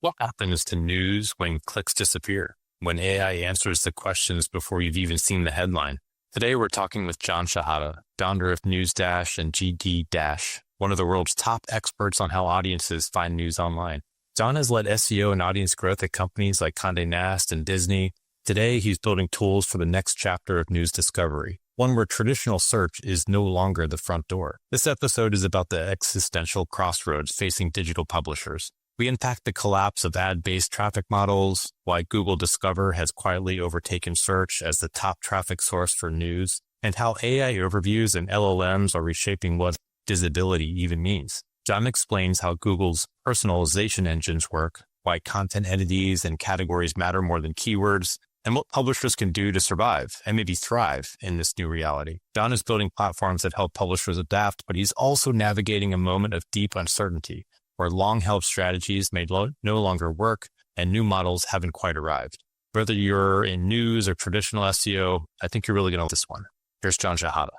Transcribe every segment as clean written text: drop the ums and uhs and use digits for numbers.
What happens to news when clicks disappear? When AI answers the questions before you've even seen the headline? Today, we're talking with John Shehata, founder of NewsDash and GDdash, one of the world's top experts on how audiences find news online. John has led SEO and audience growth at companies like Condé Nast and Disney. Today, he's building tools for the next chapter of news discovery, one where traditional search is no longer the front door. This episode is about the existential crossroads facing digital publishers. We unpack the collapse of ad-based traffic models, why Google Discover has quietly overtaken search as the top traffic source for news, and how AI overviews and LLMs are reshaping what visibility even means. John explains how Google's personalization engines work, why content entities and categories matter more than keywords, and what publishers can do to survive and maybe thrive in this new reality. John is building platforms that help publishers adapt, but he's also navigating a moment of deep uncertainty, where long-held strategies may no longer work and new models haven't quite arrived. Whether you're in news or traditional SEO, I think you're really going to like this one. Here's John Shehata.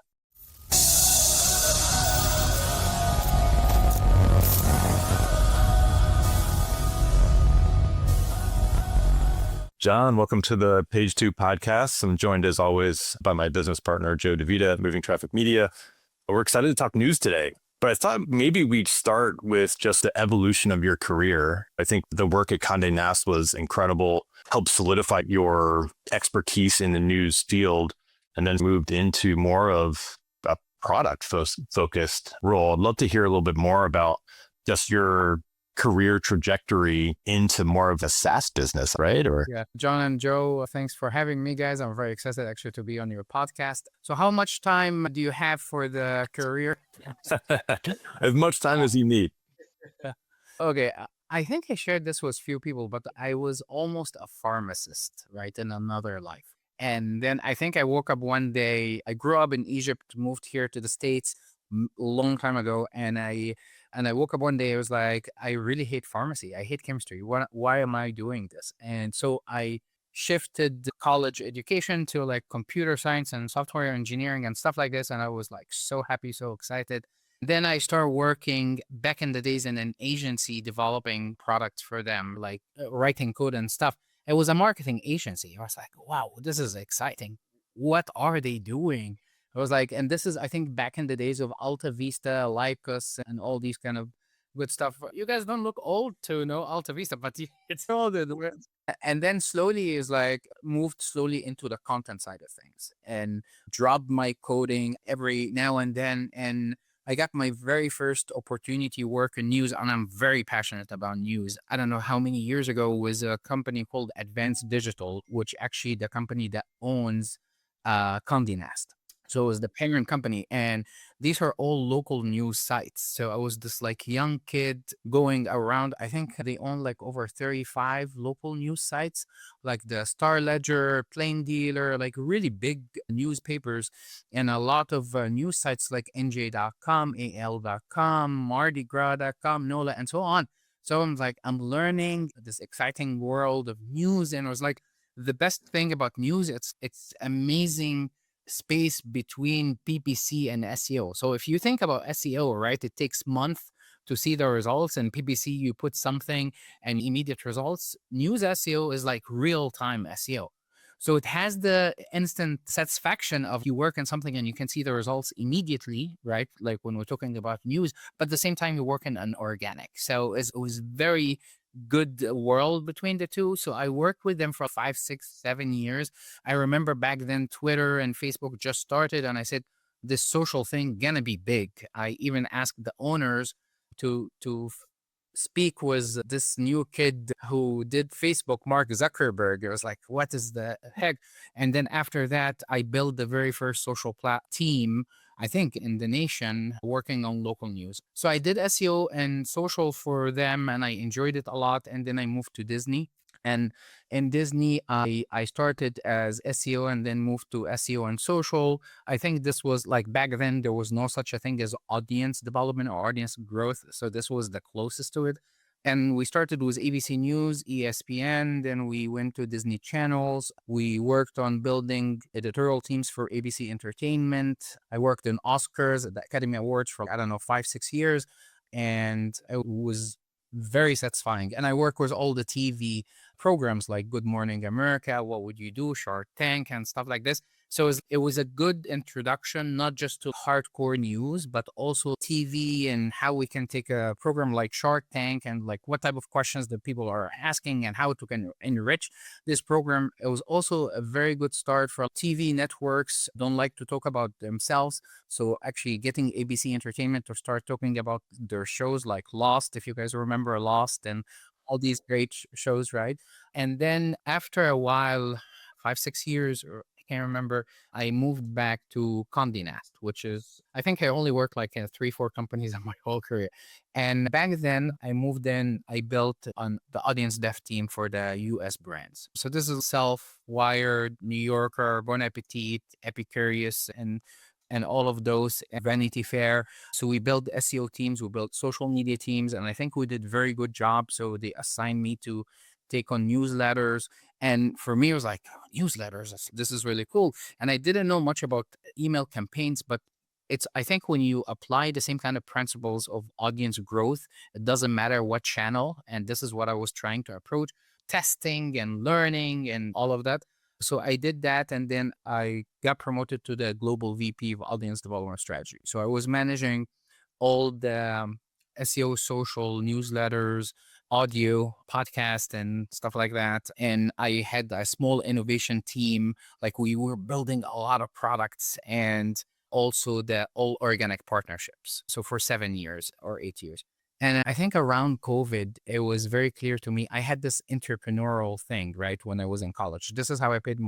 John, welcome to the Page 2 podcast. I'm joined as always by my business partner, Joe DeVita at Moving Traffic Media. We're excited to talk news today. But I thought maybe we'd start with just the evolution of your career. I think the work at Condé Nast was incredible, helped solidify your expertise in the news field, and then moved into more of a product-focused role. I'd love to hear a little bit more about just your career trajectory into more of a SaaS business, right? Yeah, John and Joe, thanks for having me, guys. I'm very excited actually to be on your podcast. So how much time do you have for the career? As much time as you need. Okay, I think I shared this with few people, but I was almost a pharmacist, right, in another life. And then I think I woke up one day, I grew up in Egypt, moved here to the States a long time ago, and I woke up one day, I was like, I really hate pharmacy. I hate chemistry. Why am I doing this? And so I shifted college education to like computer science and software engineering and stuff like this. And I was like so happy, so excited. Then I started working back in the days in an agency developing products for them, like writing code and stuff. It was a marketing agency. I was like, wow, this is exciting. What are they doing? I was like, and this is, I think, back in the days of Alta Vista, Lycos, and all these kind of good stuff. You guys don't look old to know Alta Vista, but it's all the. And then slowly is like moved slowly into the content side of things and dropped my coding every now and then. And I got my very first opportunity work in news, and I'm very passionate about news. I don't know how many years ago was a company called Advanced Digital, which actually the company that owns Condé Nast. So it was the parent company, and these are all local news sites. So I was this like young kid going around. I think they own like over 35 local news sites, like the Star Ledger, Plain Dealer, like really big newspapers, and a lot of news sites like NJ.com, AL.com, MardiGras.com, NOLA, and so on. So I'm like, I'm learning this exciting world of news, and it was like the best thing about news. It's amazing space between PPC and SEO. So if you think about SEO, right, it takes months to see the results, and PPC, you put something and immediate results. News SEO is like real-time SEO. So it has the instant satisfaction of you work on something and you can see the results immediately, right? Like when we're talking about news, but at the same time, you're working on organic. So it was very good world between the two. So I worked with them for 5, 6, 7 years. I remember back then Twitter and Facebook just started, and I said, this social thing gonna be big. I even asked the owners to speak with this new kid who did Facebook, Mark Zuckerberg. It was like, what is the heck? And then after that, I built the very first social team, I think, in the nation, working on local news. So I did SEO and social for them, and I enjoyed it a lot. And then I moved to Disney. And in Disney, I started as SEO and then moved to SEO and social. I think this was like back then, there was no such a thing as audience development or audience growth. So this was the closest to it. And we started with ABC News, ESPN, then we went to Disney channels. We worked on building editorial teams for ABC Entertainment. I worked in Oscars, the Academy Awards for, I don't know, 5, 6 years. And I was very satisfying. And I work with all the TV programs like Good Morning America, What Would You Do, Shark Tank, and stuff like this. So it was a good introduction, not just to hardcore news, but also TV and how we can take a program like Shark Tank and like what type of questions that people are asking and how to can enrich this program. It was also a very good start for TV networks. Don't like to talk about themselves. So actually getting ABC Entertainment to start talking about their shows like Lost, if you guys remember Lost and all these great shows, right? And then after a while, 5, 6 years, or I can't remember, I moved back to Condé Nast, which is, I think I only worked like in 3, 4 companies in my whole career. And back then I moved in, I built on the audience dev team for the US brands. So this is Self, Wired, New Yorker, Bon Appetit, Epicurious, and all of those, Vanity Fair. So we built SEO teams, we built social media teams, and I think we did very good job. So they assigned me to take on newsletters. And for me, it was like, newsletters, this is really cool. And I didn't know much about email campaigns, but I think when you apply the same kind of principles of audience growth, it doesn't matter what channel. And this is what I was trying to approach, testing and learning and all of that. So I did that, and then I got promoted to the global VP of audience development strategy. So I was managing all the SEO, social, newsletters, audio, podcast, and stuff like that. And I had a small innovation team. Like we were building a lot of products and also the all organic partnerships. So for 7 years or 8 years. And I think around COVID, it was very clear to me. I had this entrepreneurial thing, right? When I was in college, this is how I paid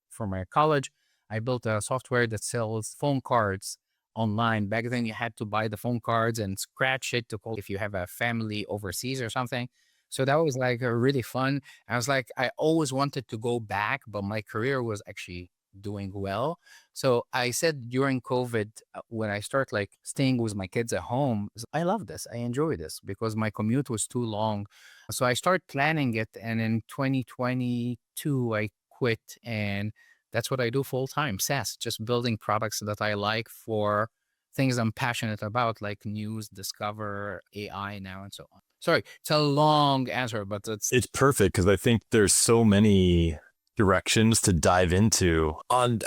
for my college. I built a software that sells phone cards online. Back then, you had to buy the phone cards and scratch it to call if you have a family overseas or something. So that was like a really fun. I was like, I always wanted to go back, but my career was actually doing well. So I said during COVID, when I start like staying with my kids at home, I love this. I enjoy this because my commute was too long. So I started planning it. And in 2022, I quit. And that's what I do full time, SaaS, just building products that I like for things I'm passionate about, like news, Discover, AI now, and so on. Sorry, it's a long answer, but It's perfect because I think there's so many directions to dive into. On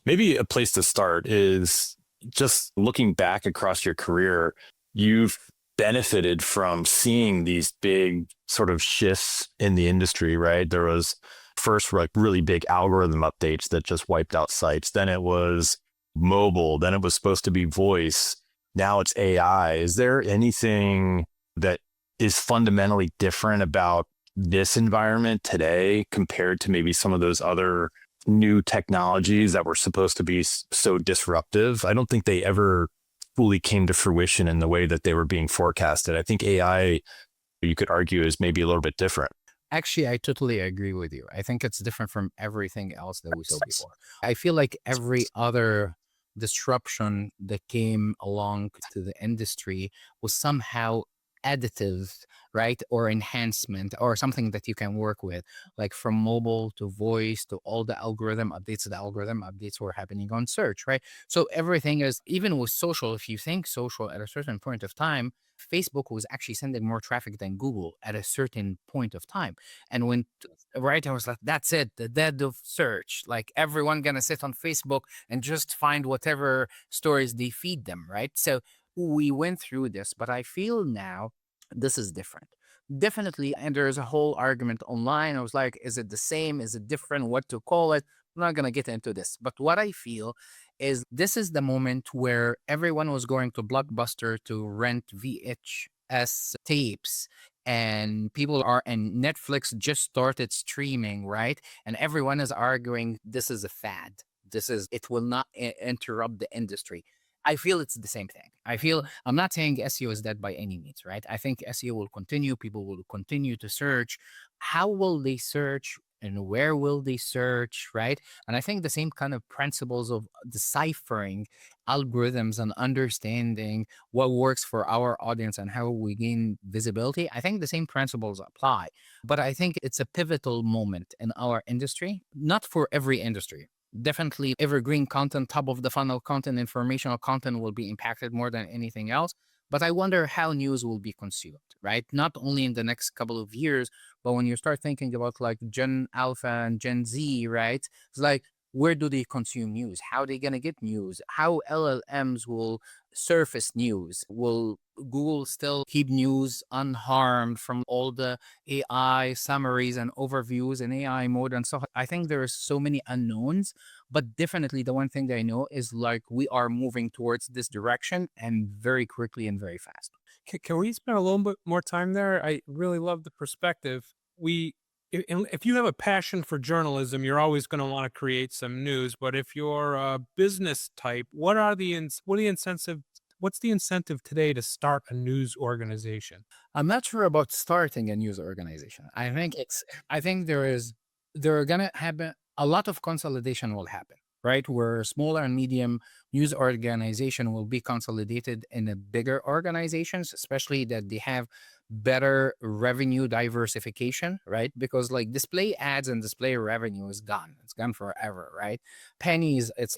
maybe a place to start is just looking back across your career. You've benefited from seeing these big sort of shifts in the industry, right? There was first like really big algorithm updates that just wiped out sites. Then it was mobile. Then it was supposed to be voice. Now it's AI. Is there anything that is fundamentally different about this environment today compared to maybe some of those other new technologies that were supposed to be so disruptive? I don't think they ever fully came to fruition in the way that they were being forecasted. I think AI, you could argue, is maybe a little bit different. Actually, I totally agree with you. I think it's different from everything else that we saw before. I feel like every other disruption that came along to the industry was somehow additive, right? Or enhancement or something that you can work with, like from mobile to voice to all the algorithm updates. The algorithm updates were happening on search, right? So everything is, even with social, if you think social at a certain point of time, Facebook was actually sending more traffic than Google at a certain point of time. And when, right, I was like, that's it, the dead of search. Like everyone gonna sit on Facebook and just find whatever stories they feed them, right? So we went through this, but I feel now this is different. Definitely, and there's a whole argument online. I was like, is it the same? Is it different? What to call it? I'm not gonna get into this. But what I feel is this is the moment where everyone was going to Blockbuster to rent VHS tapes, and people are, and Netflix just started streaming, right? And everyone is arguing this is a fad. It will not interrupt the industry. I feel it's the same thing. I feel, I'm not saying SEO is dead by any means, right? I think SEO will continue. People will continue to search. How will they search and where will they search, right? And I think the same kind of principles of deciphering algorithms and understanding what works for our audience and how we gain visibility, I think the same principles apply. But I think it's a pivotal moment in our industry, not for every industry. Definitely evergreen content, top of the funnel content, informational content will be impacted more than anything else. But I wonder how news will be consumed, right? Not only in the next couple of years, but when you start thinking about like Gen Alpha and Gen Z, right? It's like, where do they consume news? How are they going to get news? How LLMs will surface news? Will Google still keep news unharmed from all the AI summaries and overviews and AI mode and stuff? I think there's so many unknowns, but definitely the one thing that I know is like we are moving towards this direction and very quickly and very fast. Can we spend a little bit more time there? I really love the perspective. If you have a passion for journalism, you're always going to want to create some news. But if you're a business type, what's the incentive today to start a news organization? I'm not sure about starting a news organization. I think there are gonna happen a lot of consolidation will happen, right? Where smaller and medium news organization will be consolidated in a bigger organizations, especially that they have better revenue diversification, right? Because like display ads and display revenue is gone. It's gone forever, right? Pennies, it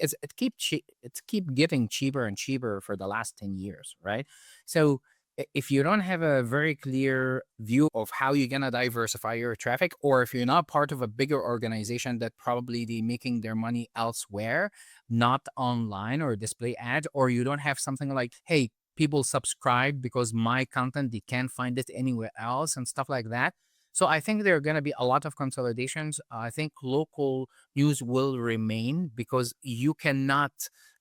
keep getting cheaper and cheaper for the last 10 years, right? So if you don't have a very clear view of how you're gonna diversify your traffic, or if you're not part of a bigger organization that probably they making their money elsewhere, not online or display ads, or you don't have something like, hey, people subscribe because my content they can't find it anywhere else and stuff like that. So I think there are going to be a lot of consolidations. I think local news will remain because you cannot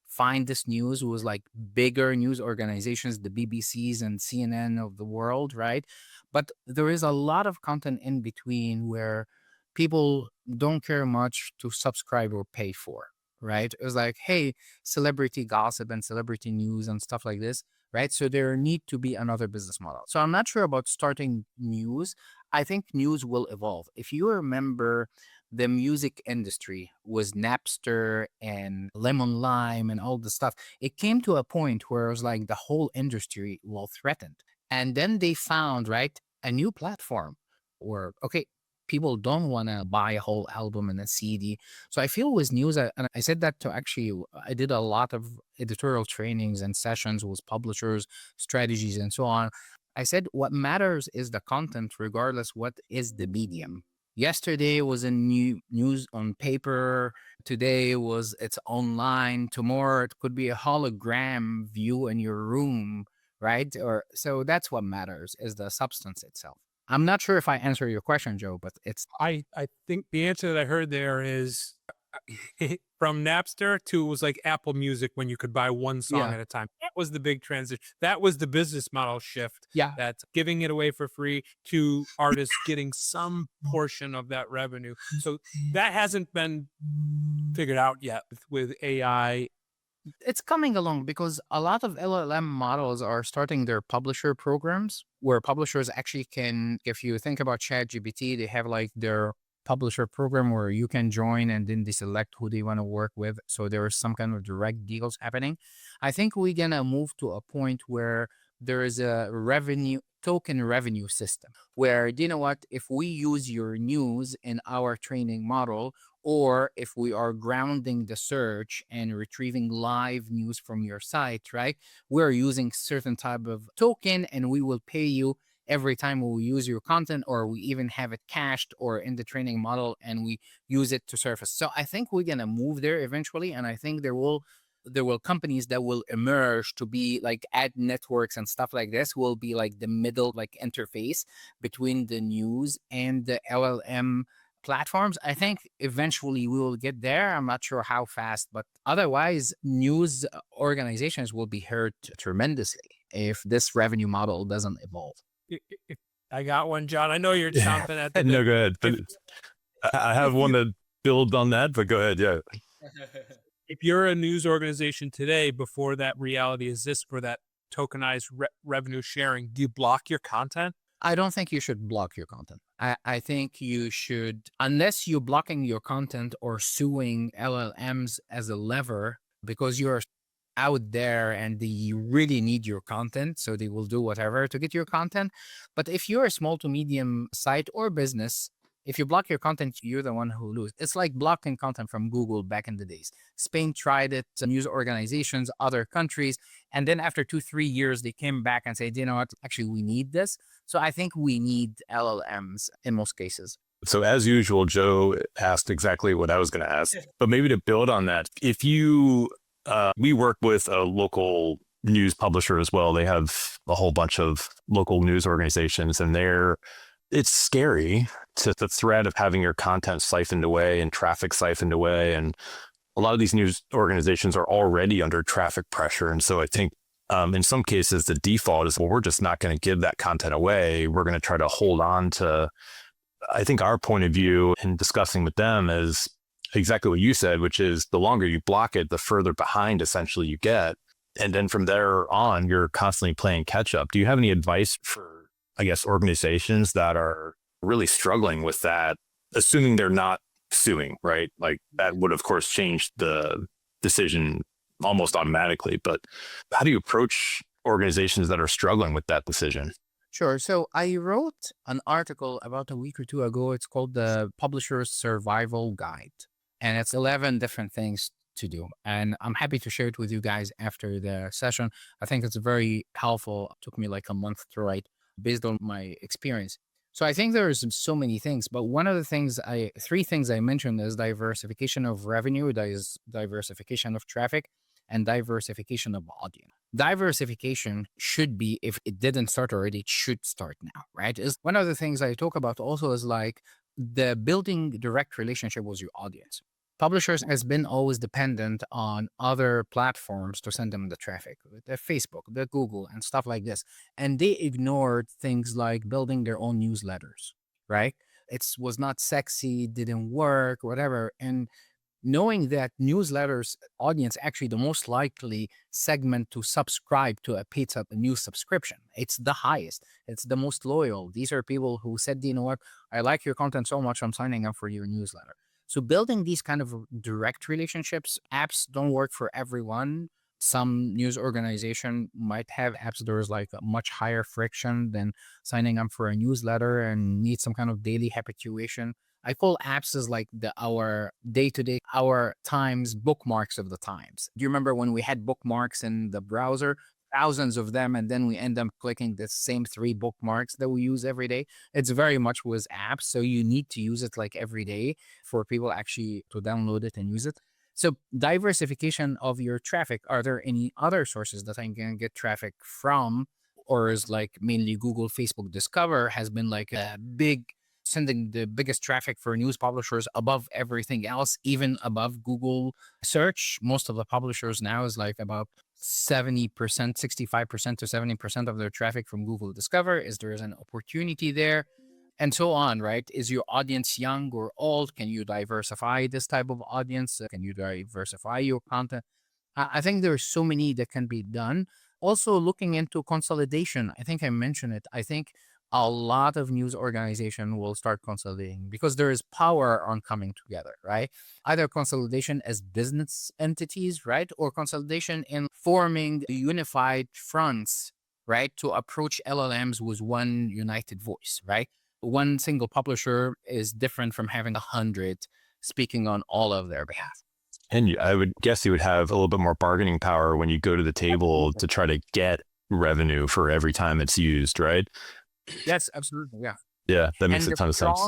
find this news with like bigger news organizations, the BBCs and CNN of the world, right? But there is a lot of content in between where people don't care much to subscribe or pay for, right? It was like, hey, celebrity gossip and celebrity news and stuff like this, right? So there need to be another business model. So I'm not sure about starting news. I think news will evolve. If you remember, the music industry was Napster and Lemon Lime and all the stuff. It came to a point where it was like the whole industry was threatened. And then they found, right, a new platform where, okay, people don't want to buy a whole album and a CD. So I feel with news, and I said that to actually, I did a lot of editorial trainings and sessions with publishers, strategies, and so on. I said, what matters is the content, regardless what is the medium. Yesterday was a new news on paper. Today was it's online. Tomorrow it could be a hologram view in your room, right? Or so that's what matters is the substance itself. I'm not sure if I answer your question, Joe, but it's I think the answer that I heard there is from Napster to it was like Apple Music when you could buy one song yeah, at a time. That was the big transition. That was the business model shift. yeah. That's giving it away for free to artists getting some portion of that revenue. So that hasn't been figured out yet with AI. It's coming along because a lot of LLM models are starting their publisher programs where publishers actually can, if you think about ChatGPT, they have like their publisher program where you can join and then they select who they want to work with. So there is some kind of direct deals happening. I think we're going to move to a point where there is a token revenue system where, you know what, if we use your news in our training model, or if we are grounding the search and retrieving live news from your site, right? We're using certain type of token and we will pay you every time we use your content, or we even have it cached or in the training model and we use it to surface. So I think we're gonna move there eventually. And I think there will companies that will emerge to be like ad networks and stuff like this will be like the middle like interface between the news and the LLM platforms. I think eventually we will get there. I'm not sure how fast, but otherwise, news organizations will be hurt tremendously if this revenue model doesn't evolve. I got one, John. I know you're Yeah. chomping at the No, bit. go ahead. If, I have if one you to build on that, but go ahead. Yeah. if you're a news organization today, before that reality exists for that tokenized revenue sharing, do you block your content? I don't think you should block your content. I think you should, unless you're blocking your content or suing LLMs as a lever because you're out there and they really need your content. So they will do whatever to get your content. But if you're a small to medium site or business, If you block your content, you're the one who loses. It's like blocking content from Google back in the days. Spain tried it, news organizations, other countries. And then after 2, 3 years, they came back and said, you know what, actually, we need this. So I think we need LLMs in most cases. So as usual, Joe asked exactly what I was going to ask, but maybe to build on that, if you, we work with a local news publisher as well. They have a whole bunch of local news organizations, and it's scary to the threat of having your content siphoned away and traffic siphoned away. And a lot of these news organizations are already under traffic pressure. And so I think in some cases, the default is, well, we're just not going to give that content away. We're going to try to hold on to, I think our point of view in discussing with them is exactly what you said, which is the longer you block it, the further behind essentially you get. And then from there on, you're constantly playing catch up. Do you have any advice for, I guess, organizations that are really struggling with that, assuming they're not suing, right? Like that would, of course, change the decision almost automatically. But how do you approach organizations that are struggling with that decision? Sure. So I wrote an article about a week or two ago. It's called the Publisher's Survival Guide, and it's 11 different things to do. And I'm happy to share it with you guys after the session. I think it's very helpful. It took me like a month to write based on my experience. So I think there's so many things, but one of the things three things I mentioned is diversification of revenue, diversification of traffic, and diversification of audience. Diversification should be, if it didn't start already, it should start now, right? Is one of the things I talk about also is like the building direct relationship with your audience. Publishers has been always dependent on other platforms to send them the traffic, the Facebook, the Google, and stuff like this. And they ignored things like building their own newsletters, right? It was not sexy, didn't work, whatever. And knowing that newsletters audience actually the most likely segment to subscribe to a paid news subscription. It's the highest. It's the most loyal. These are people who said, you know what, I like your content so much, I'm signing up for your newsletter. So building these kind of direct relationships, apps don't work for everyone. Some news organization might have apps there's like a much higher friction than signing up for a newsletter and need some kind of daily habituation. I call apps as like our day-to-day, our times bookmarks of the times. Do you remember when we had bookmarks in the browser? Thousands of them, and then we end up clicking the same 3 bookmarks that we use every day. It's very much with apps, so you need to use it like every day for people actually to download it and use it. So diversification of your traffic. Are there any other sources that I can get traffic from? Or is like mainly Google, Facebook, Discover has been like a big sending the biggest traffic for news publishers above everything else, even above Google search. Most of the publishers now is like about 70%, 65% to 70% of their traffic from Google Discover. Is there is an opportunity there? And so on, right? Is your audience young or old? Can you diversify this type of audience? Can you diversify your content? I think there's so many that can be done. Also looking into consolidation. I think I mentioned it. I think a lot of news organization will start consolidating because there is power on coming together, right? Either consolidation as business entities, right? Or consolidation in forming unified fronts, right? To approach LLMs with one united voice, right? One single publisher is different from having 100 speaking on all of their behalf. And I would guess you would have a little bit more bargaining power when you go to the table to try to get revenue for every time it's used, right? Yes, absolutely. Yeah. Yeah, that makes And a ton of sense.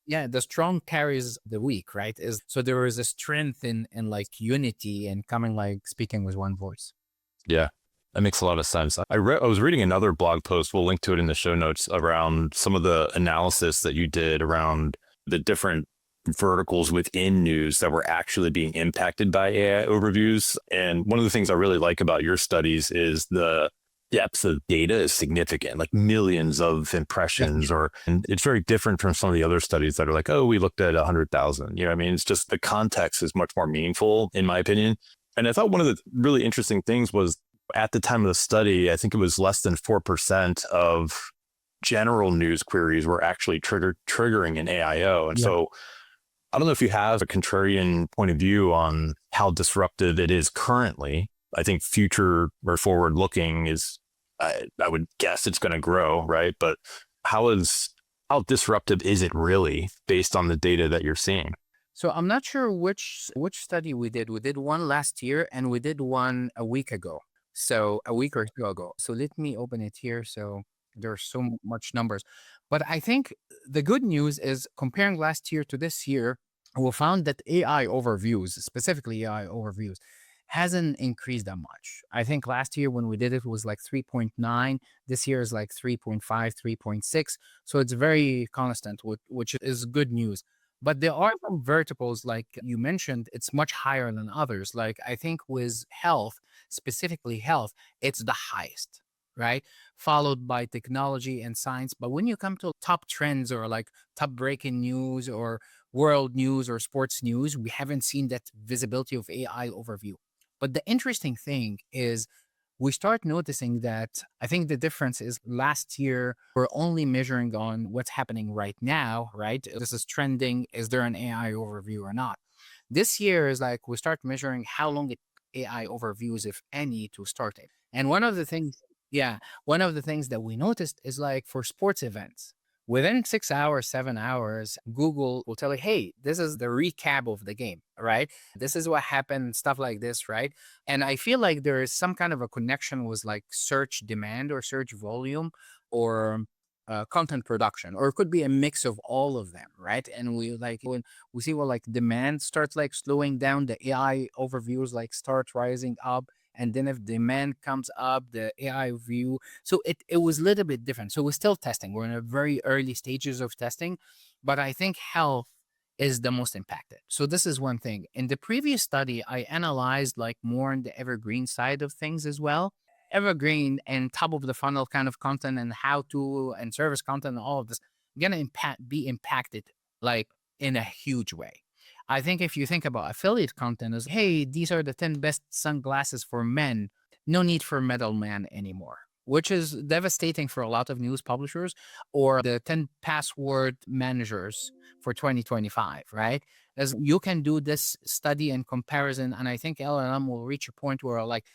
yeah, the strong carries the weak, right? So there is a strength in like unity and coming like speaking with one voice. Yeah, that makes a lot of sense. I was reading another blog post, we'll link to it in the show notes, around some of the analysis that you did around the different verticals within news that were actually being impacted by AI overviews. And one of the things I really like about your studies is the depth of data is significant, like millions of impressions, and it's very different from some of the other studies that are like, oh, we looked at 100,000. You know what I mean? It's just the context is much more meaningful, in my opinion. And I thought one of the really interesting things was at the time of the study, I think it was less than 4% of general news queries were actually triggering an AIO. And so I don't know if you have a contrarian point of view on how disruptive it is currently. I think future or forward looking is, I would guess it's going to grow, right? But how How disruptive is it really based on the data that you're seeing? So I'm not sure which study we did. We did one last year and we did one a week ago. So a week or two ago. So let me open it here. So there's so much numbers. But I think the good news is comparing last year to this year, we found that AI overviews, specifically AI overviews, hasn't increased that much. I think last year when we did it was like 3.9. This year is like 3.5, 3.6. So it's very constant, which is good news. But there are some verticals, like you mentioned, it's much higher than others. Like I think with health, specifically health, it's the highest, right? Followed by technology and science. But when you come to top trends or like top breaking news or world news or sports news, we haven't seen that visibility of AI overview. But the interesting thing is we start noticing that I think the difference is last year, we're only measuring on what's happening right now, right? This is trending. Is there an AI overview or not? This year is like we start measuring how long AI overviews, if any, to start it. And one of the things, yeah, one of the things that we noticed is like for sports events, within 6 hours, 7 hours, Google will tell you, hey, this is the recap of the game, right? This is what happened, stuff like this, right? And I feel like there is some kind of a connection with like search demand or search volume or content production, or it could be a mix of all of them, right? And we like when we see well, like demand starts like slowing down, the AI overviews like start rising up. And then if demand comes up, the AI view. So it was a little bit different. So we're still testing. We're in a very early stages of testing, but I think health is the most impacted. So this is one thing. In the previous study, I analyzed like more on the evergreen side of things as well. Evergreen and top of the funnel kind of content and how to and service content and all of this gonna be impacted like in a huge way. I think if you think about affiliate content as, hey, these are the 10 best sunglasses for men, no need for middleman anymore, which is devastating for a lot of news publishers, or the 10 password managers for 2025, right? As you can do this study and comparison, and I think LLM will reach a point where like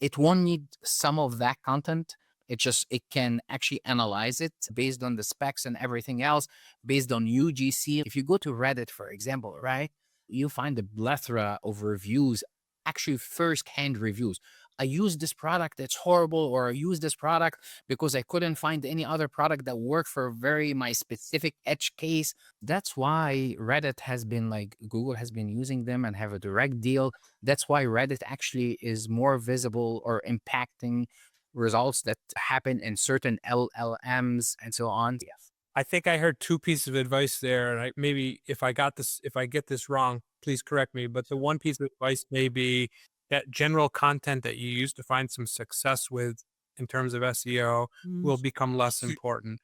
it won't need some of that content. It can actually analyze it based on the specs and everything else, based on UGC. If you go to Reddit, for example, right, you find a plethora of reviews, actually first-hand reviews. I use this product, it's horrible, or I use this product because I couldn't find any other product that worked for very my specific edge case. That's why Reddit has been like Google has been using them and have a direct deal. That's why Reddit actually is more visible or impacting results that happen in certain LLMs and so on. Yes. I think I heard two pieces of advice there, and maybe if I get this wrong, please correct me. But the one piece of advice may be that general content that you used to find some success with in terms of SEO will become less important.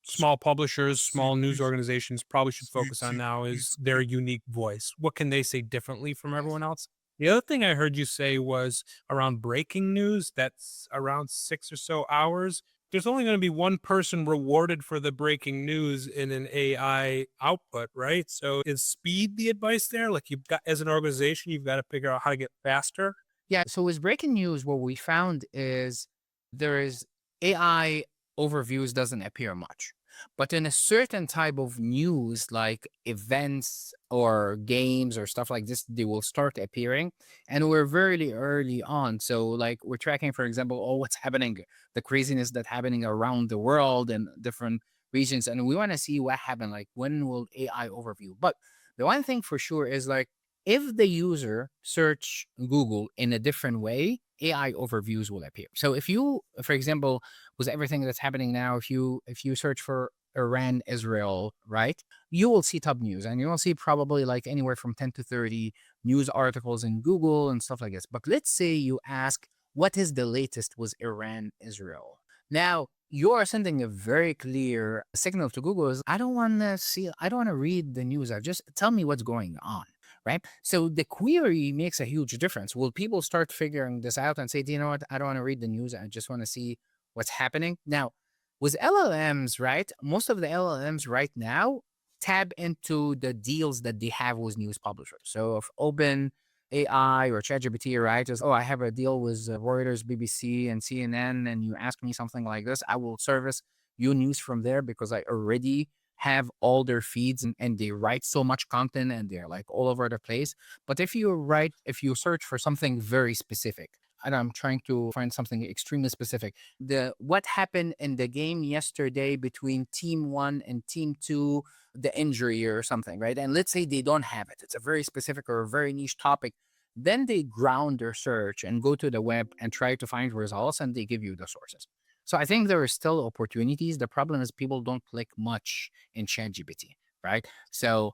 Small publishers, small news organizations probably should focus on now is their unique voice. What can they say differently from everyone else? The other thing I heard you say was around breaking news that's around 6 or so hours. There's only going to be one person rewarded for the breaking news in an AI output, right? So is speed the advice there? Like you've got, as an organization, you've got to figure out how to get faster. Yeah. So with breaking news, what we found is there is AI overviews doesn't appear much. But in a certain type of news, like events or games or stuff like this, they will start appearing. And we're very early on. So like we're tracking, for example, oh, what's happening, the craziness that's happening around the world and different regions. And we want to see what happened, like when will AI overview. But the one thing for sure is like if the user search Google in a different way, AI overviews will appear. So if you, for example, with everything that's happening now, if you search for Iran, Israel, right, you will see top news and you will see probably like anywhere from 10 to 30 news articles in Google and stuff like this. But let's say you ask, what is the latest with Iran, Israel? Now, you are sending a very clear signal to Google is I don't want to see, I don't want to read the news. I just tell me what's going on, right? So the query makes a huge difference. Will people start figuring this out and say, do you know what? I don't want to read the news. I just want to see what's happening. Now, with LLMs, right? Most of the LLMs right now tap into the deals that they have with news publishers. So if Open AI or ChatGPT, right? Is, oh, I have a deal with Reuters, BBC, and CNN, and you ask me something like this, I will service you news from there because I already have all their feeds and they write so much content and they're like all over the place. But if you search for something very specific, and I'm trying to find something extremely specific, the what happened in the game yesterday between team one and team two, the injury or something, right? And let's say they don't have it. It's a very specific or a very niche topic. Then they ground their search and go to the web and try to find results and they give you the sources. So I think there are still opportunities. The problem is people don't click much in ChatGPT, right? So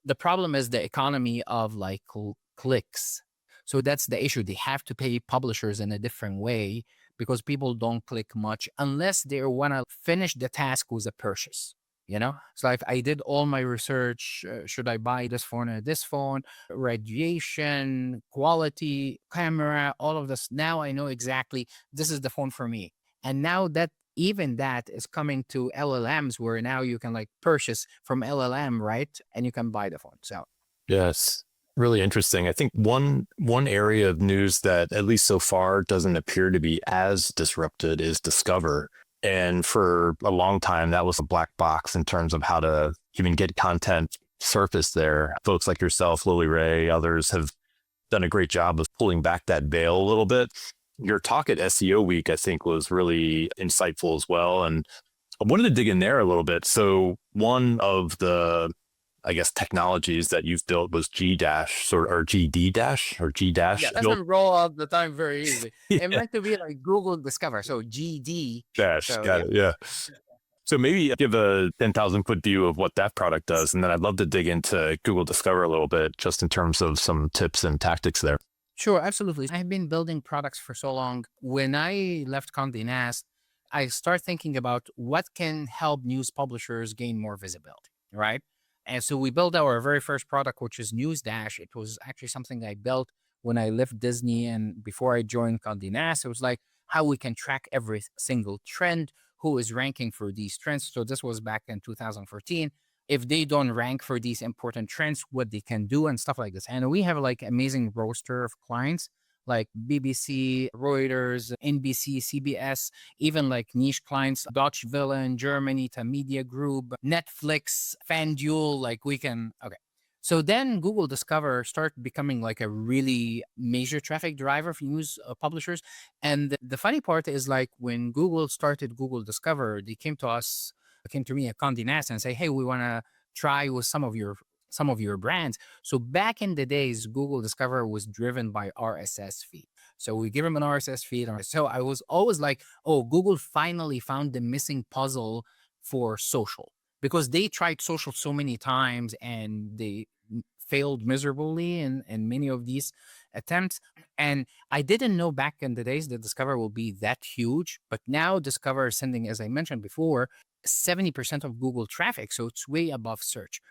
the problem is the economy of like clicks. So that's the issue. They have to pay publishers in a different way because people don't click much unless they want to finish the task with a purchase. So if I did all my research, should I buy this phone or this phone, radiation, quality, camera, all of this. Now I know exactly this is the phone for me. And now that even that is coming to LLMs where now you can like purchase from LLM, right? And you can buy the phone. So Yes. Really interesting. I think one area of news that at least so far doesn't appear to be as disrupted is Discover. And for a long time, that was a black box in terms of how to even get content surfaced there. Folks like yourself, Lily Ray, others have done a great job of pulling back that veil a little bit. Your talk at SEO Week, I think, was really insightful as well. And I wanted to dig in there a little bit. So one of the, I guess, technologies that you've built was GDash or GDdash or GDash. yeah, doesn't roll out the time very easily. Yeah. It meant to be like Google Discover. So GD. Dash, So got yeah. it. Yeah. So maybe give a 10,000 foot view of what that product does. And then I'd love to dig into Google Discover a little bit, just in terms of some tips and tactics there. Sure, absolutely. I've been building products for so long. When I left Condé Nast, I start thinking about what can help news publishers gain more visibility, right? And so we built our very first product, which is NewsDash. It was actually something I built when I left Disney and before I joined Condé Nast. It was like how we can track every single trend, who is ranking for these trends. So this was back in 2014. If they don't rank for these important trends, what they can do and stuff like this. And we have like amazing roster of clients like BBC, Reuters, NBC, CBS, even like niche clients, Deutsche Welle in Germany, to Media Group, Netflix, FanDuel, like we can, okay. So then Google Discover start becoming like a really major traffic driver for news publishers. And the funny part is like when Google started Google Discover, they came to me at Condé Nast and say, hey, we want to try with some of your brands. So back in the days, Google Discover was driven by RSS feed. So we give them an RSS feed. So I was always like, oh, Google finally found the missing puzzle for social because they tried social so many times and they failed miserably in many of these attempts. And I didn't know back in the days that Discover will be that huge, but now Discover is sending, as I mentioned before, 70% of Google traffic. So it's way above search.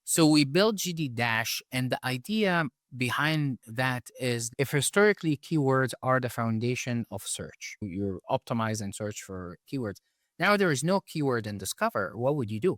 So we built GDdash, and the idea behind that is if historically keywords are the foundation of search, you're optimized and search for keywords. Now there is no keyword in Discover. What would you do?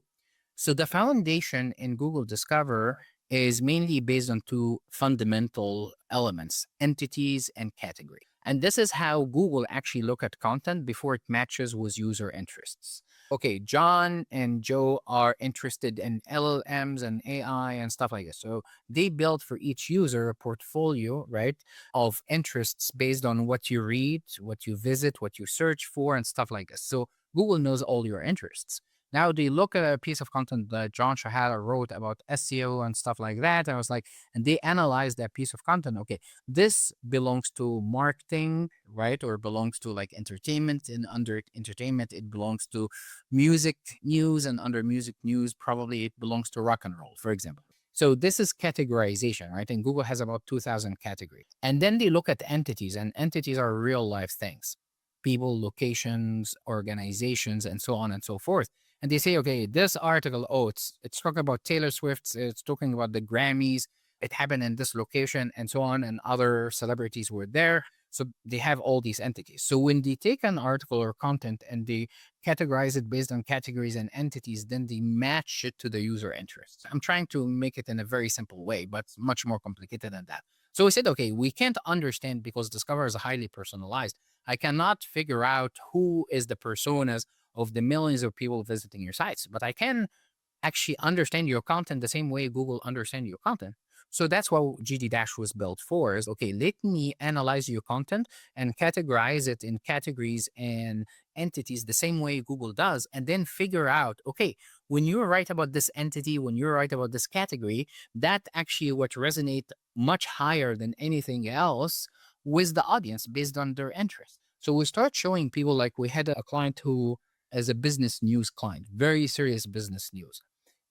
So the foundation in Google Discover is mainly based on two fundamental elements, entities and category. And this is how Google actually look at content before it matches with user interests. Okay, John and Joe are interested in LLMs and AI and stuff like this. So they build for each user a portfolio, right, of interests based on what you read, what you visit, what you search for, and stuff like this. So Google knows all your interests. Now they look at a piece of content that John Shehata wrote about SEO and stuff like that. I was like, and they analyze that piece of content. Okay, this belongs to marketing, right? Or belongs to like entertainment. And under entertainment, it belongs to music news. And under music news, probably it belongs to rock and roll, for example. So this is categorization, right? And Google has about 2,000 categories. And then they look at entities, and entities are real life things, people, locations, organizations, and so on and so forth. And they say, okay, this article, oh, it's talking about Taylor Swift, it's talking about the Grammys, it happened in this location, and so on, and other celebrities were there. So they have all these entities. So when they take an article or content and they categorize it based on categories and entities, then they match it to the user interests. I'm trying to make it in a very simple way, but much more complicated than that. So we said, okay, we can't understand because Discover is highly personalized. I cannot figure out who is the personas of the millions of people visiting your sites, but I can actually understand your content the same way Google understand your content. So that's what GDdash was built for, is okay, let me analyze your content and categorize it in categories and entities the same way Google does, and then figure out, okay, when you write about this entity, when you write about this category, that actually what resonate much higher than anything else with the audience based on their interest. So we start showing people, like we had a client who is a business news client, very serious business news.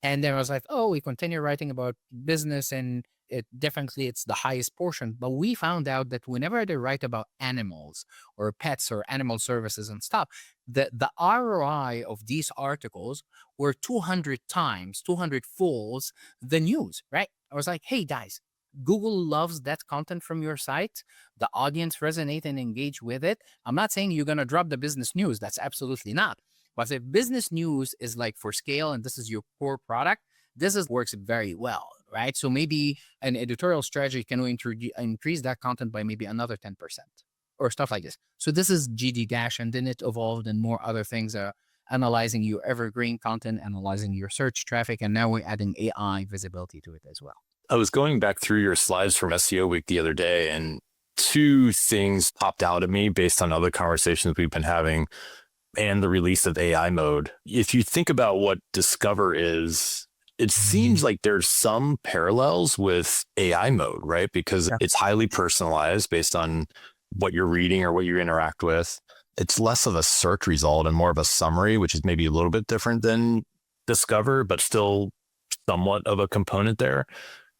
And then I was like, oh, we continue writing about business, and it definitely it's the highest portion. But we found out that whenever they write about animals or pets or animal services and stuff, the ROI of these articles were 200 times, 200 folds the news, right? I was like, hey guys, Google loves that content from your site. The audience resonate and engage with it. I'm not saying you're going to drop the business news. That's absolutely not. But if business news is like for scale and this is your core product, this is works very well, right? So maybe an editorial strategy can increase that content by maybe another 10% or stuff like this. So this is GD Dash, and then it evolved in more other things, analyzing your evergreen content, analyzing your search traffic, and now we're adding AI visibility to it as well. I was going back through your slides from SEO Week the other day, and two things popped out at me based on other conversations we've been having and the release of AI mode. If you think about what Discover is, it seems like there's some parallels with AI mode, right? Because it's highly personalized based on what you're reading or what you interact with. It's less of a search result and more of a summary, which is maybe a little bit different than Discover, but still somewhat of a component there.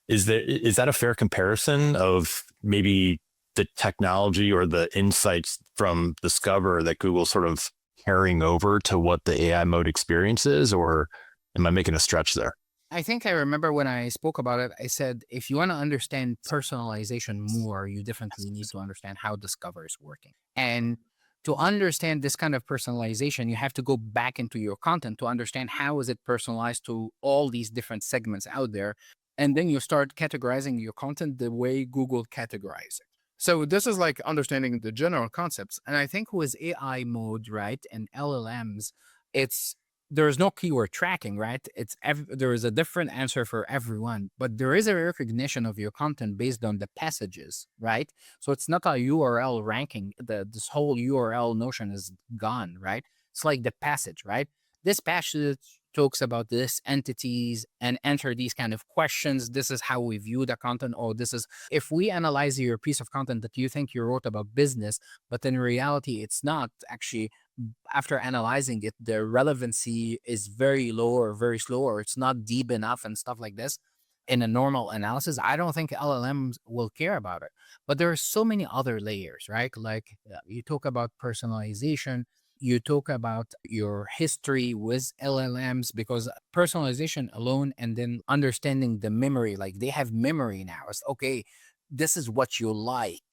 Is that a fair comparison of maybe the technology or the insights from Discover that Google sort of carrying over to what the AI mode experience is, or am I making a stretch there? I think I remember when I spoke about it, I said, if you want to understand personalization more, you definitely need to understand how Discover is working. And to understand this kind of personalization, you have to go back into your content to understand how is it personalized to all these different segments out there. And then you start categorizing your content the way Google categorizes it. So this is like understanding the general concepts. And I think with AI mode, right, and LLMs, there's no keyword tracking, right? There is a different answer for everyone, but there is a recognition of your content based on the passages, right? So it's not a URL ranking. This whole URL notion is gone, right? It's like the passage, right? This passage talks about this entities and answer these kind of questions. This is how we view the content. Or this is, if we analyze your piece of content that you think you wrote about business, but in reality, it's not actually, after analyzing it, the relevancy is very low or very slow, or it's not deep enough and stuff like this. In a normal analysis, I don't think LLMs will care about it. But there are so many other layers, right? Like you talk about personalization, you talk about your history with LLMs, because personalization alone and then understanding the memory, like they have memory now. It's okay, this is what you like.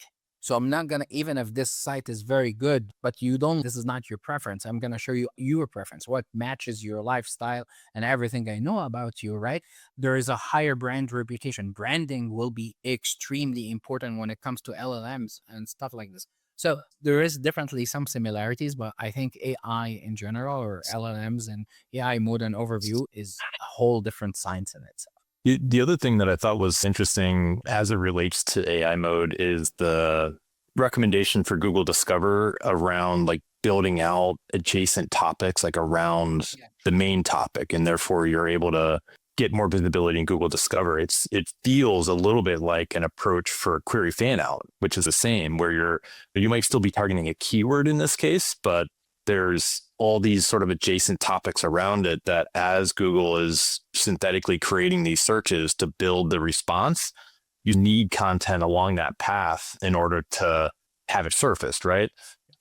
So I'm not going to, even if this site is very good, but this is not your preference. I'm going to show you your preference, what matches your lifestyle and everything I know about you, right? There is a higher brand reputation. Branding will be extremely important when it comes to LLMs and stuff like this. So there is definitely some similarities, but I think AI in general, or LLMs and AI mode and overview, is a whole different science in itself. The other thing that I thought was interesting as it relates to AI mode is the recommendation for Google Discover around like building out adjacent topics, like around the main topic, and therefore you're able to get more visibility in Google Discover. It feels a little bit like an approach for query fan out, which is the same, where you might still be targeting a keyword in this case, but there's all these sort of adjacent topics around it that, as Google is synthetically creating these searches to build the response, you need content along that path in order to have it surfaced, right?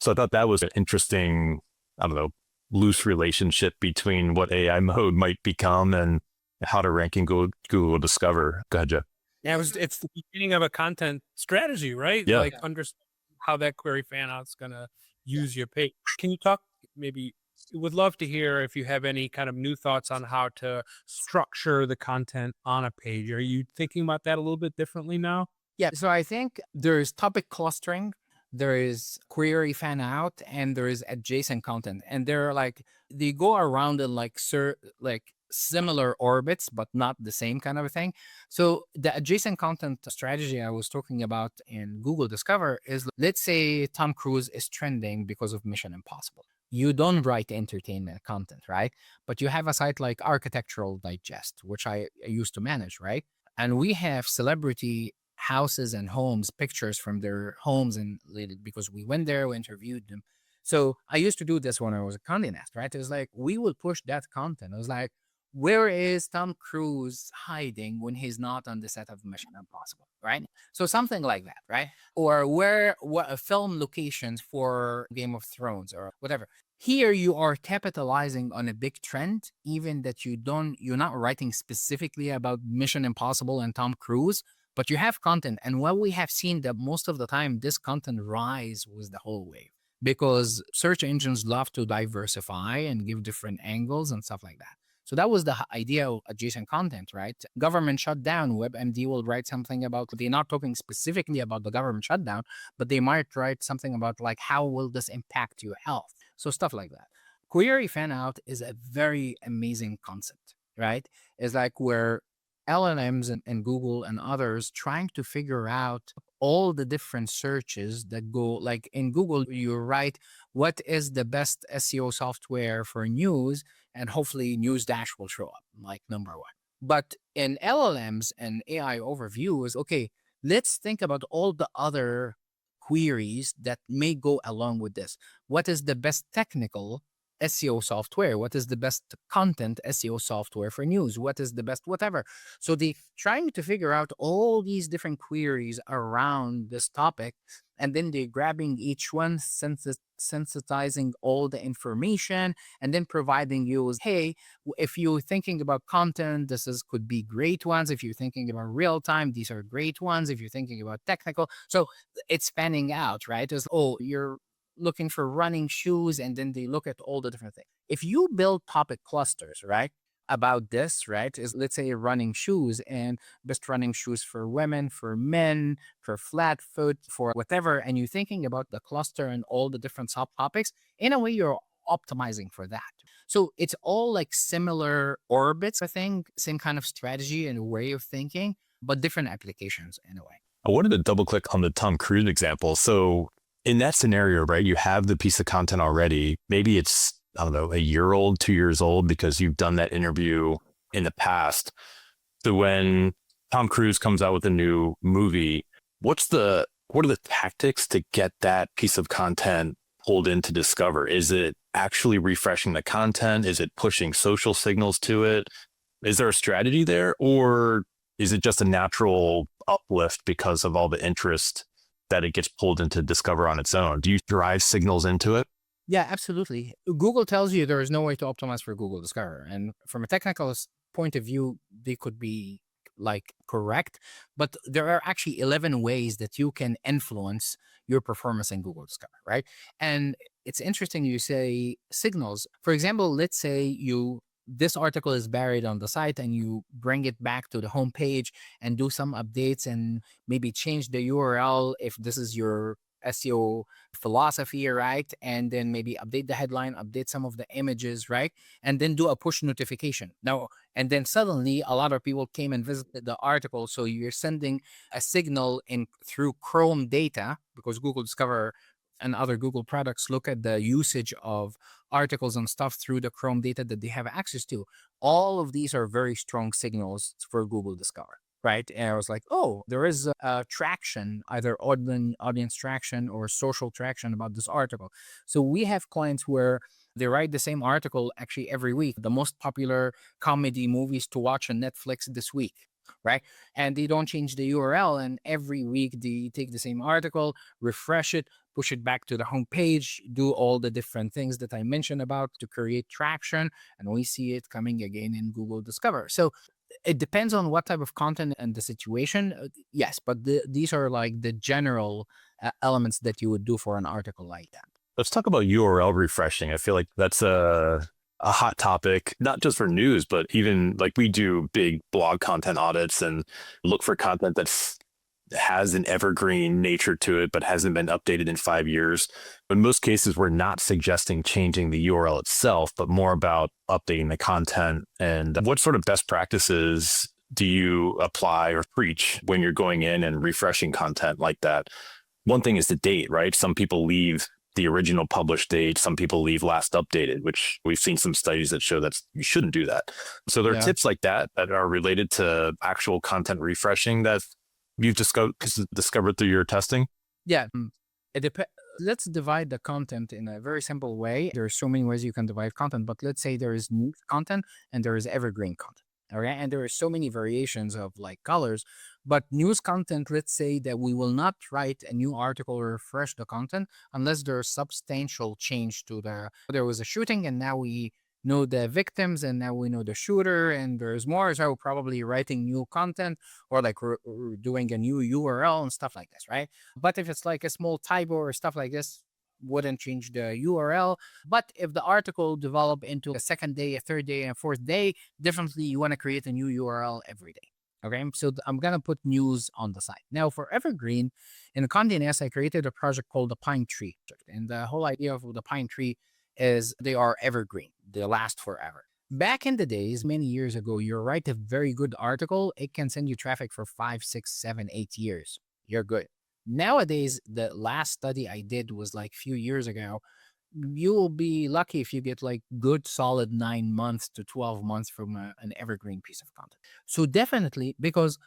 So I thought that was an interesting, I don't know, loose relationship between what AI mode might become and how to rank in Google Discover. Go ahead, Jeff. Yeah, it's the beginning of a content strategy, right? Yeah. Like understand how that query fan out's going to use your page. Can you talk, maybe, would love to hear if you have any kind of new thoughts on how to structure the content on a page. Are you thinking about that a little bit differently now? Yeah. So I think there's topic clustering, there is query fan out, and there is adjacent content. And they're like, they go around in like similar orbits, but not the same kind of a thing. So the adjacent content strategy I was talking about in Google Discover is, let's say Tom Cruise is trending because of Mission Impossible. You don't write entertainment content, right? But you have a site like Architectural Digest, which I used to manage, right? And we have celebrity houses and homes, pictures from their homes, and because we went there, we interviewed them. So I used to do this when I was a Condé Nast, right? It was like we would push that content. It was like, where is Tom Cruise hiding when he's not on the set of Mission Impossible, right? So something like that, right? Or what film locations for Game of Thrones or whatever. Here you are capitalizing on a big trend, even that you're not writing specifically about Mission Impossible and Tom Cruise, but you have content. And what we have seen that most of the time, this content rise with the whole wave because search engines love to diversify and give different angles and stuff like that. So that was the idea of adjacent content, right? Government shutdown, WebMD will write something about, they're not talking specifically about the government shutdown, but they might write something about like, how will this impact your health? So stuff like that. Query fan out is a very amazing concept, right? It's like where LLMs and Google and others trying to figure out all the different searches that go, like in Google, you write, what is the best SEO software for news? And hopefully NewsDash will show up like number one. But in LLMs and AI overviews, okay, let's think about all the other queries that may go along with this. What is the best technical SEO software? What is the best content SEO software for news? What is the best whatever? So they trying to figure out all these different queries around this topic, and then they're grabbing each one, sensitizing all the information, and then providing you with, hey, if you're thinking about content, could be great ones. If you're thinking about real time, these are great ones. If you're thinking about technical, so it's spanning out, right? It's, oh, you're looking for running shoes, and then they look at all the different things. If you build topic clusters, right, about this, right, is, let's say, running shoes and best running shoes for women, for men, for flat foot, for whatever, and you're thinking about the cluster and all the different subtopics, in a way, you're optimizing for that. So it's all like similar orbits, I think, same kind of strategy and way of thinking, but different applications in a way. I wanted to double click on the Tom Cruise example. So in that scenario, right, you have the piece of content already. Maybe it's, I don't know, a year old, 2 years old, because you've done that interview in the past. So when Tom Cruise comes out with a new movie, what are the tactics to get that piece of content pulled into Discover? Is it actually refreshing the content? Is it pushing social signals to it? Is there a strategy there, or is it just a natural uplift because of all the interest that it gets pulled into Discover on its own? Do you drive signals into it? Yeah, absolutely. Google tells you there is no way to optimize for Google Discover. And from a technical point of view, they could be like correct, but there are actually 11 ways that you can influence your performance in Google Discover, right? And it's interesting you say signals. For example, let's say this article is buried on the site and you bring it back to the homepage and do some updates and maybe change the URL if this is your SEO philosophy, right? And then maybe update the headline, update some of the images, right? And then do a push notification. Now, and then suddenly a lot of people came and visited the article. So you're sending a signal in through Chrome data, because Google Discover and other Google products look at the usage of articles and stuff through the Chrome data that they have access to. All of these are very strong signals for Google Discover. Right. And I was like, oh, there is a traction, either audience traction or social traction about this article. So we have clients where they write the same article actually every week, the most popular comedy movies to watch on Netflix this week. Right. And they don't change the URL. And every week they take the same article, refresh it, push it back to the homepage, do all the different things that I mentioned about to create traction. And we see it coming again in Google Discover. So it depends on what type of content and the situation. Yes, but these are like the general elements that you would do for an article like that. Let's talk about URL refreshing. I feel like that's a hot topic, not just for news, but even like we do big blog content audits and look for content that's has an evergreen nature to it, but hasn't been updated in 5 years. In most cases, we're not suggesting changing the URL itself, but more about updating the content. And what sort of best practices do you apply or preach when you're going in and refreshing content like that? One thing is the date, right? Some people leave the original published date. Some people leave last updated, which we've seen some studies that show that you shouldn't do that. So there are Yeah. tips like that that are related to actual content refreshing that you've discovered through your testing. Yeah. It depends. Let's divide the content in a very simple way. There are so many ways you can divide content, but let's say there is news content and there is evergreen content. All right. And there are so many variations of like colors, but news content, let's say that we will not write a new article or refresh the content unless there's substantial change to there was a shooting and now we know the victims and now we know the shooter and there's more. So probably writing new content or like we're doing a new URL and stuff like this, right? But if it's like a small typo or stuff like this, wouldn't change the URL. But if the article develop into a second day, a third day, and a fourth day, definitely you want to create a new URL every day. Okay, so I'm gonna put news on the side. Now for Evergreen, in Condé Nast, I created a project called the Pine Tree, and the whole idea of the Pine Tree is they are evergreen, they last forever. Back in the days, many years ago, you write a very good article, it can send you traffic for 5, 6, 7, 8 years. You're good. Nowadays, the last study I did was like a few years ago. You will be lucky if you get like good solid 9 months to 12 months from an evergreen piece of content. So definitely, because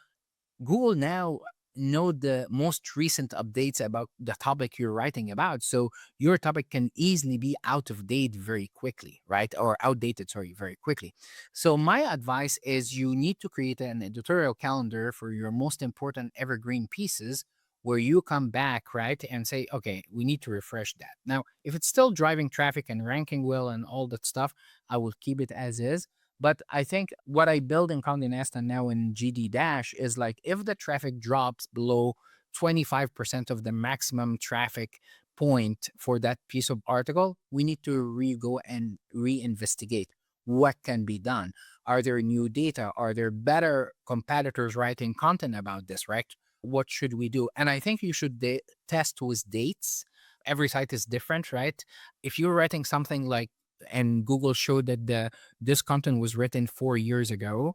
Google now know the most recent updates about the topic you're writing about. So your topic can easily be out of date very quickly, right? Or outdated, sorry, very quickly. So my advice is you need to create an editorial calendar for your most important evergreen pieces where you come back, right? And say, okay, we need to refresh that. Now, if it's still driving traffic and ranking well and all that stuff, I will keep it as is. But I think what I build in Condé Nast and now in GDdash is like if the traffic drops below 25% of the maximum traffic point for that piece of article, we need to go and reinvestigate what can be done. Are there new data? Are there better competitors writing content about this, right? What should we do? And I think you should test with dates. Every site is different, right? If you're writing something like and Google showed that this content was written 4 years ago,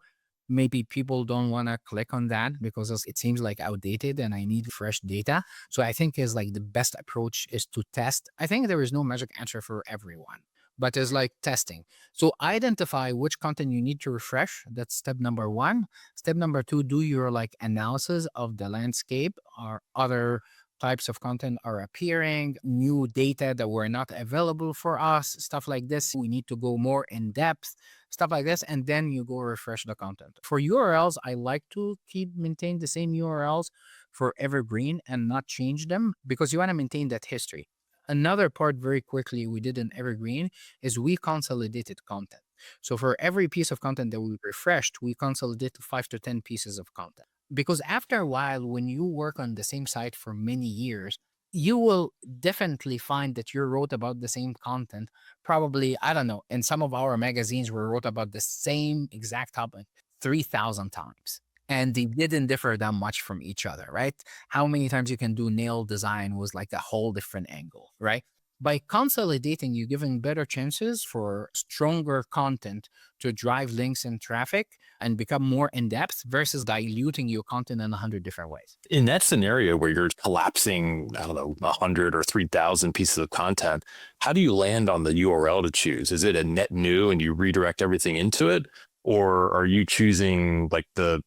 maybe people don't want to click on that because it seems like outdated and I need fresh data. So I think is like the best approach is to test. I think there is no magic answer for everyone, but it's like testing. So identify which content you need to refresh. That's step number one. Step number two, do your like analysis of the landscape or other types of content are appearing, new data that were not available for us, stuff like this. We need to go more in depth, stuff like this, and then you go refresh the content. For URLs, I like to maintain the same URLs for Evergreen and not change them because you want to maintain that history. Another part very quickly we did in Evergreen is we consolidated content. So for every piece of content that we refreshed, we consolidated 5 to 10 pieces of content. Because after a while, when you work on the same site for many years, you will definitely find that you wrote about the same content. Probably, I don't know, in some of our magazines, we wrote about the same exact topic 3,000 times. And they didn't differ that much from each other, right? How many times you can do nail design was like a whole different angle, right? By consolidating, you're giving better chances for stronger content to drive links and traffic and become more in depth versus diluting your content in 100 different ways. In that scenario where you're collapsing, I don't know, 100 or 3,000 pieces of content, how do you land on the URL to choose? Is it a net new and you redirect everything into it? Or are you choosing like the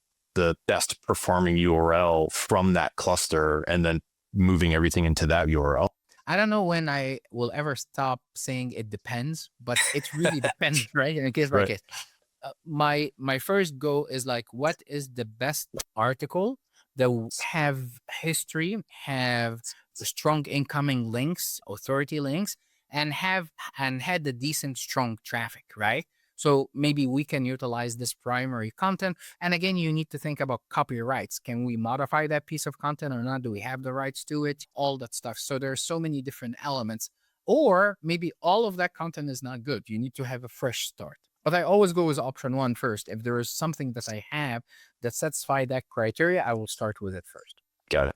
best performing URL from that cluster and then moving everything into that URL? I don't know when I will ever stop saying it depends, but it really depends, right? In case by Right. case. My first goal is like, what is the best article that have history, have strong incoming links, authority links, and had the decent strong traffic, right? So maybe we can utilize this primary content. And again, you need to think about copyrights. Can we modify that piece of content or not? Do we have the rights to it? All that stuff. So there's so many different elements. Or maybe all of that content is not good. You need to have a fresh start. But I always go with option one first. If there is something that I have that satisfy that criteria, I will start with it first. Got it.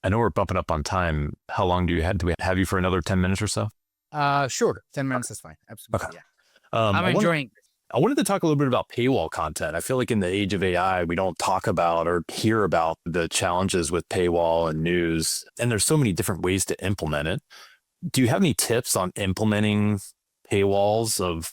I know we're bumping up on time. How long do we have you for another 10 minutes or so? Sure. 10 minutes is fine. Absolutely. Okay. Yeah. Um, I'm I want, enjoying. I wanted to talk a little bit about paywall content. I feel like in the age of AI, we don't talk about or hear about the challenges with paywall and news. And there's so many different ways to implement it. Do you have any tips on implementing paywalls of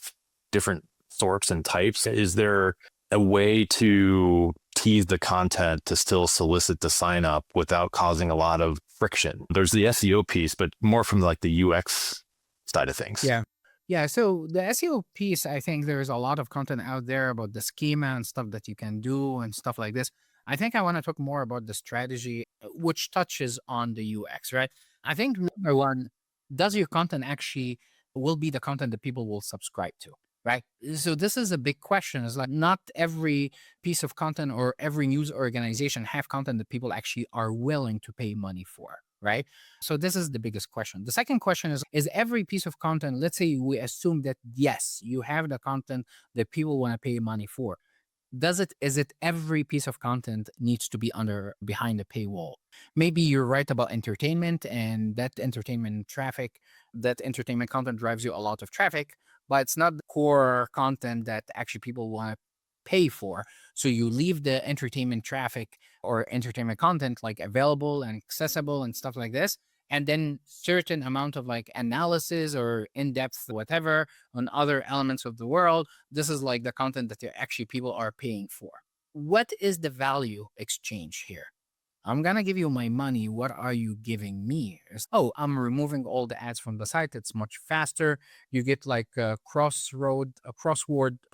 different sorts and types? Is there a way to tease the content to still solicit the sign up without causing a lot of friction? There's the SEO piece, but more from like the UX side of things. Yeah. Yeah. So the SEO piece, I think there's a lot of content out there about the schema and stuff that you can do and stuff like this. I think I want to talk more about the strategy, which touches on the UX, right? I think number one, does your content actually will be the content that people will subscribe to, right? So this is a big question. It's like not every piece of content or every news organization have content that people actually are willing to pay money for, right? So this is the biggest question. The second question is every piece of content, let's say we assume that yes, you have the content that people want to pay money for. Is it every piece of content needs to be under behind a paywall? Maybe you're right about entertainment and that entertainment content drives you a lot of traffic, but it's not the core content that actually people want to pay for. So you leave the entertainment traffic or entertainment content like available and accessible and stuff like this. And then certain amount of like analysis or in-depth whatever on other elements of the world. This is like the content that actually people are paying for. What is the value exchange here? I'm gonna give you my money. What are you giving me? Oh, I'm removing all the ads from the site. It's much faster. You get like crossword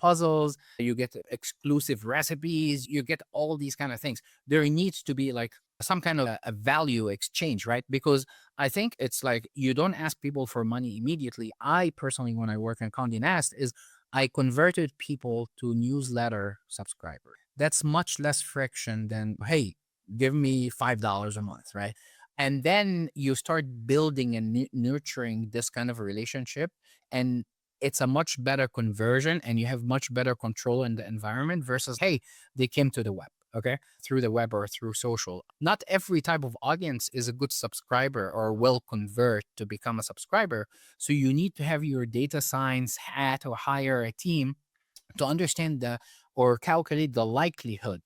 puzzles. You get exclusive recipes. You get all these kind of things. There needs to be like some kind of a value exchange, right? Because I think it's like you don't ask people for money immediately. I personally, when I work in Condé Nast, is I converted people to newsletter subscribers. That's much less friction than, hey, give me $5 a month, right? And then you start building and nurturing this kind of a relationship, and it's a much better conversion, and you have much better control in the environment versus, hey, they came to the web, okay, through the web or through social. Not every type of audience is a good subscriber or will convert to become a subscriber. So you need to have your data science hat or hire a team to understand or calculate the likelihood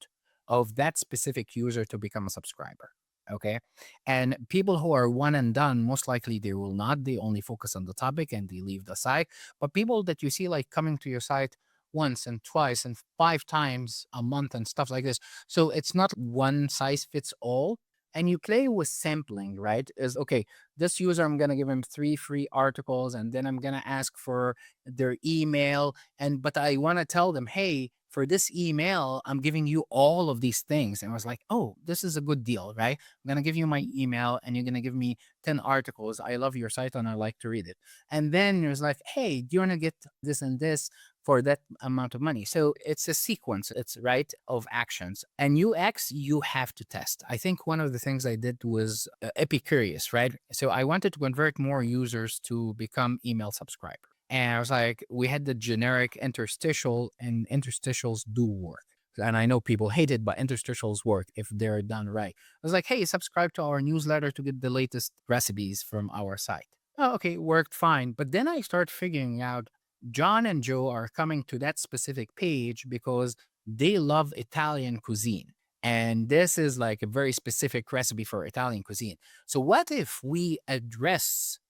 of that specific user to become a subscriber. Okay. And people who are one and done, most likely they will not. They only focus on the topic and they leave the site. But people that you see like coming to your site once and twice and 5 times a month and stuff like this. So it's not one size fits all. And you play with sampling, right? Is okay, this user, I'm going to give him 3 free articles and then I'm going to ask for their email. But I want to tell them, hey, for this email, I'm giving you all of these things. And I was like, oh, this is a good deal, right? I'm going to give you my email and you're going to give me 10 articles. I love your site and I like to read it. And then it was like, hey, do you want to get this and this for that amount of money? So it's a sequence, it's right, of actions. And UX, you have to test. I think one of the things I did was epicurious, right? So I wanted to convert more users to become email subscribers. And I was like, we had the generic interstitial, and interstitials do work. And I know people hate it, but interstitials work if they're done right. I was like, hey, subscribe to our newsletter to get the latest recipes from our site. Oh, okay, worked fine. But then I start figuring out John and Joe are coming to that specific page because they love Italian cuisine. And this is like a very specific recipe for Italian cuisine. So what if we address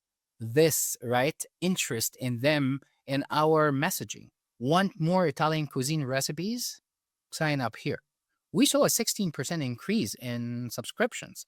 this, right, interest in them in our messaging? Want more Italian cuisine recipes? Sign up here. We saw a 16% increase in subscriptions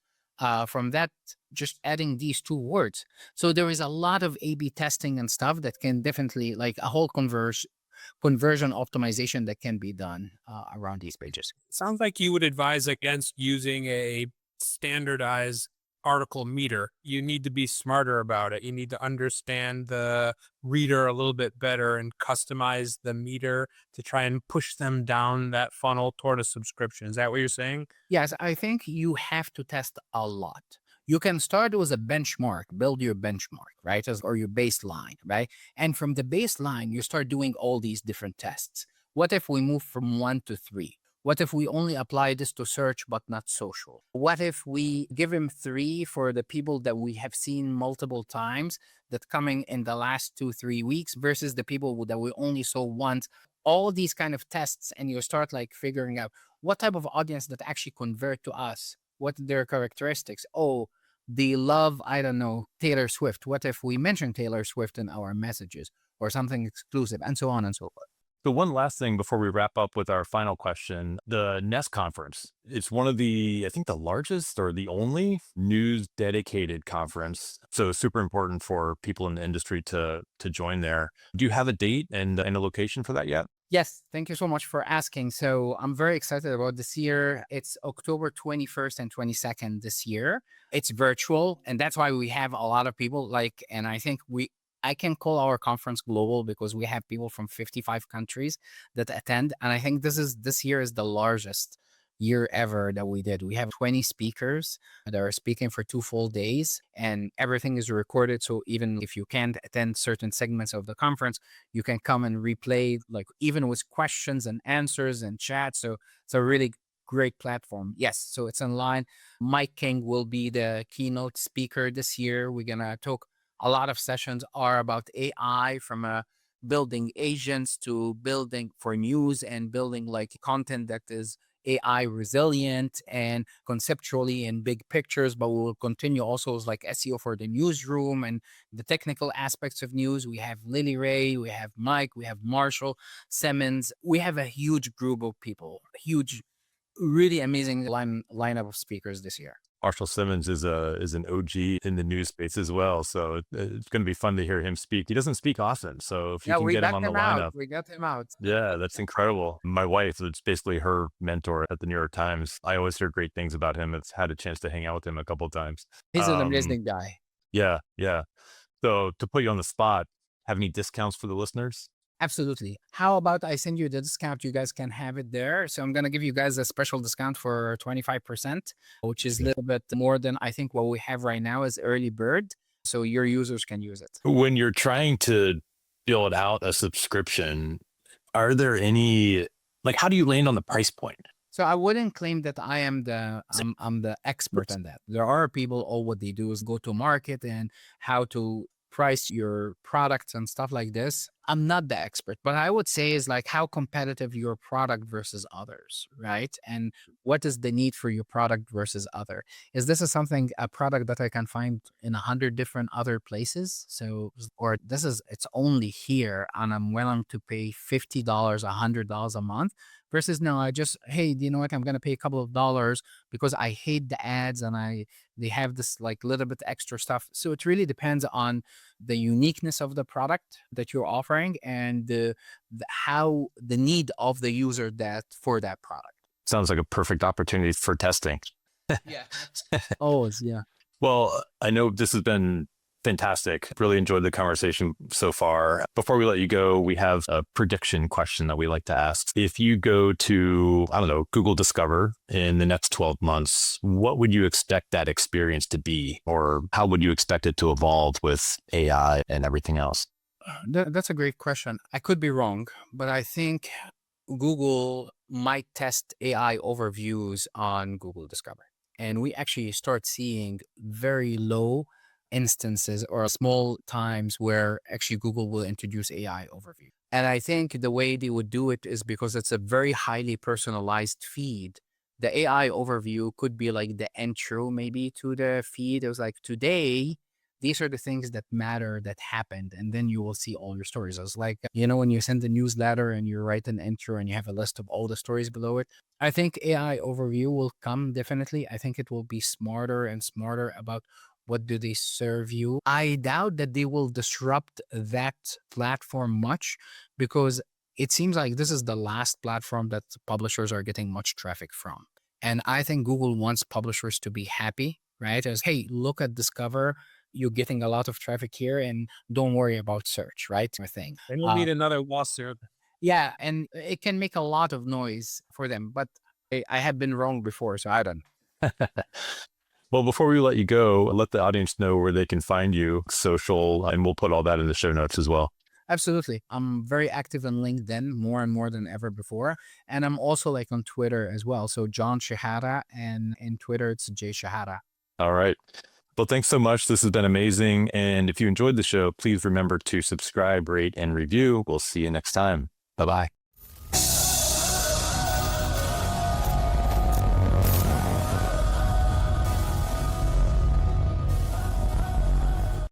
from that, just adding these 2 words. So there is a lot of A/B testing and stuff that can definitely, like a whole conversion optimization that can be done around these pages. Sounds like you would advise against using a standardized article meter. You need to be smarter about it. You need to understand the reader a little bit better and customize the meter to try and push them down that funnel toward a subscription. Is that what you're saying? Yes, I think you have to test a lot. You can start with a benchmark, build your benchmark, right? Or your baseline, right? And from the baseline, you start doing all these different tests. What if we move from 1 to 3? What if we only apply this to search but not social? What if we give him 3 for the people that we have seen multiple times that coming in the last 2, 3 weeks versus the people that we only saw once? All these kind of tests, and you start like figuring out what type of audience that actually convert to us, what their characteristics. Oh, they love, I don't know, Taylor Swift. What if we mention Taylor Swift in our messages or something exclusive, and so on and so forth? So one last thing before we wrap up with our final question, the Nest conference. It's one of the, I think the largest or the only news dedicated conference. So super important for people in the industry to join there. Do you have a date and a location for that yet? Yes, thank you so much for asking. So I'm very excited about this year. It's October 21st and 22nd this year. It's virtual, and that's why we have a lot of people like, and I can call our conference global because we have people from 55 countries that attend. And I think this year is the largest year ever that we did. We have 20 speakers that are speaking for 2 full days, and everything is recorded. So even if you can't attend certain segments of the conference, you can come and replay, like even with questions and answers and chat. So it's a really great platform. Yes, so it's online. Mike King will be the keynote speaker this year. We're gonna talk. A lot of sessions are about AI, from building agents to building for news and building like content that is AI resilient and conceptually in big pictures. But we will continue also as like SEO for the newsroom and the technical aspects of news. We have Lily Ray, we have Mike, we have Marshall Simmons. We have a huge group of people, huge, really amazing lineup of speakers this year. Marshall Simmons is an OG in the news space as well. So it's going to be fun to hear him speak. He doesn't speak often. So if you Yeah, can we get him got on the him out. lineup, We got him out. yeah, that's incredible. My wife, it's basically her mentor at the New York Times. I always hear great things about him. I've had a chance to hang out with him a couple of times. He's an amazing guy. Yeah, yeah. So to put you on the spot, have any discounts for the listeners? Absolutely. How about I send you the discount? You guys can have it there. So I'm going to give you guys a special discount for 25%, which is a little bit more than I think what we have right now is early bird. So your users can use it. When you're trying to build out a subscription, are there any, like, how do you land on the price point? So I wouldn't claim that I am I'm the expert on that. There are people, all what they do is go to market and how to price your products and stuff like this. I'm not the expert, but I would say is like how competitive your product versus others, right? And what is the need for your product versus other? Is this is something, a product that I can find in 100 different other places? So, or this is, it's only here and I'm willing to pay $50, $100 a month versus no, I just, hey, do you know what? I'm going to pay a couple of dollars because I hate the ads and they have this like little bit extra stuff. So it really depends on the uniqueness of the product that you're offering and how the need of the user that for that product. Sounds like a perfect opportunity for testing. Yeah. Always, yeah. Well, I know this has been fantastic. Really enjoyed the conversation so far. Before we let you go, we have a prediction question that we like to ask. If you go to, I don't know, Google Discover in the next 12 months, what would you expect that experience to be? Or how would you expect it to evolve with AI and everything else? That's a great question. I could be wrong, but I think Google might test AI overviews on Google Discover. And we actually start seeing very low instances or small times where actually Google will introduce AI overview. And I think the way they would do it is because it's a very highly personalized feed. The AI overview could be like the intro maybe to the feed. It was like, today, these are the things that matter that happened. And then you will see all your stories. It's like, when you send a newsletter and you write an intro and you have a list of all the stories below it. I think AI overview will come definitely. I think it will be smarter and smarter about what do they serve you. I doubt that they will disrupt that platform much because it seems like this is the last platform that publishers are getting much traffic from. And I think Google wants publishers to be happy, right? As, hey, look at Discover. You're getting a lot of traffic here and don't worry about search, right? Thing. They don't need another lawsuit. Yeah. And it can make a lot of noise for them, but I have been wrong before, so I don't. Well, before we let you go, let the audience know where they can find you, social, and we'll put all that in the show notes as well. Absolutely. I'm very active on LinkedIn more and more than ever before. And I'm also like on Twitter as well. So John Shehata, and in Twitter, it's J Shehata. All right. Well, thanks so much. This has been amazing. And if you enjoyed the show, please remember to subscribe, rate, and review. We'll see you next time. Bye-bye.